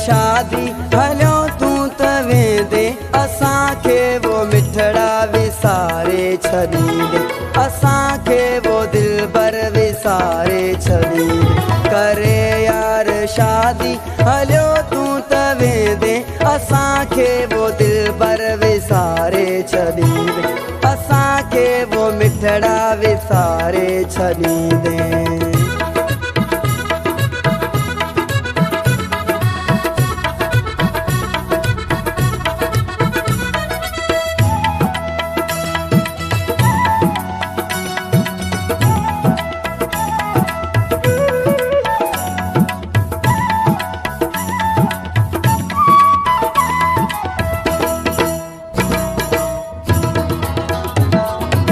शादी हलो तूं त वेंदे असांखे वो मिठड़ा विसारे छॾींदे असांखे वो दिलबर विसारे छॾींदे करे यार शादी हलो तूं त वेंदे असांखे वो दिलबर विसारे छॾींदे असांखे वो मिठड़ा विसारे छॾींदे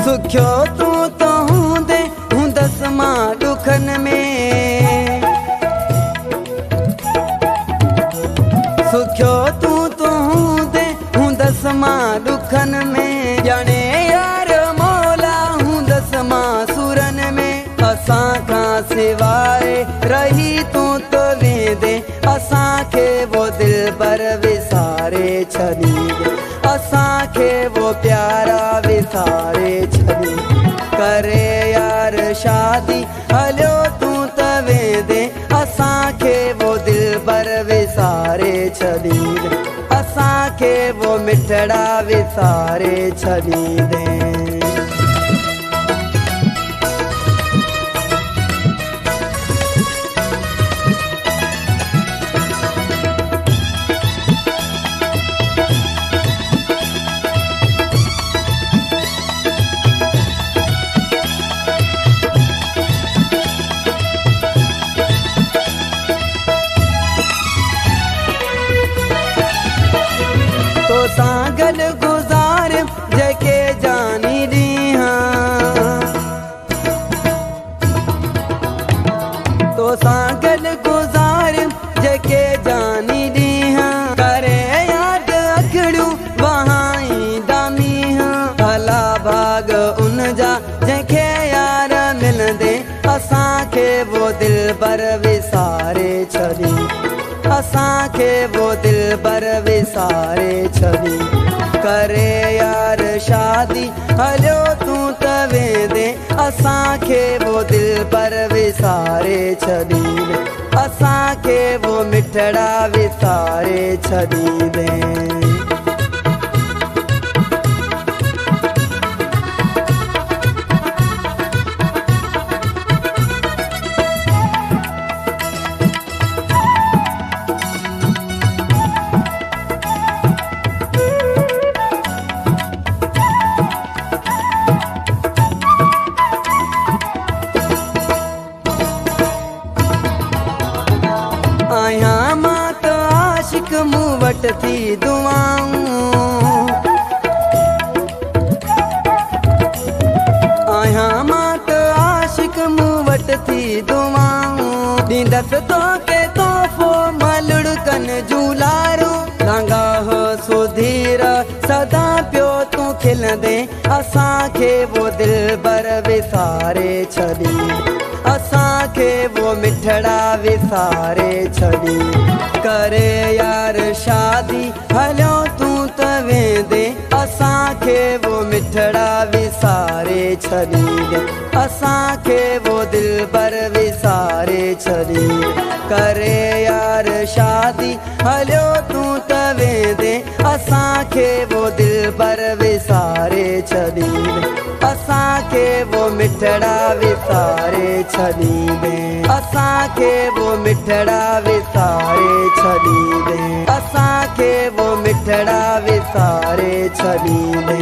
सुखियो तूं तो हूंदे हूंदसि मां ॾुखनि में सुखियो तूं तो हूंदे हूंदसि मां ॾुखनि में ॼणे यार मौला हूंदसि मां सुरनि में असां खां सवाइ रही तूं तो वेंदे असांखे वो दिलबर विसारे छॾींदे असांखे वो प्यारा विसारे छॾींदे करे यार शादी हलो तूं त वेंदे असांखे वो दिलबर विसारे छॾींदे असांखे वो मिठड़ा विसारे छॾींदे तोसां गॾु गुज़ार जेके जानी ॾींहं तोसां गॾु गुज़ार जेके जानी ॾींहं करे यादि अखड़ियूं वहाईंदा मींहं भला भाग उन जा जंहिंखे यार मिलंदे असांखे वो दिलबर विसारे छॾींदे असांखे वो दिलबर विसारे छॾींदे करे यार शादी हलो तूं त वेंदे असांखे वो दिलबर विसारे छॾींदे असांखे वो मिठड़ा विसारे छॾींदे आहियां मां त आशिक मूं वटि थी दुआऊं आहियां मां त आशिक मूं वटि थी दुआऊं ॾींदसि तोखे तोहफ़ो मलुड़कन झूलारो लांगाह सुधीर सदा पियो तूं खिलंदे असांखे वो दिलबर विसारे छॾींदे असांखे वो मिठड़ा विसारे छॾींदे करे यार शादी हलो तूं त वेंदे असांखे वो मिठड़ा विसारे छॾींदे असांखे वो दिलबर विसारे छॾींदे करे यार शादी हलो तूं त वेंदे असांखे वो दिलबर विसारे छॾींदे असांखे वो मिठड़ा विसारे छॾींदे असांखे वो मिठड़ा विसारे छॾींदे असांखे वो मिठड़ा विसारे छॾींदे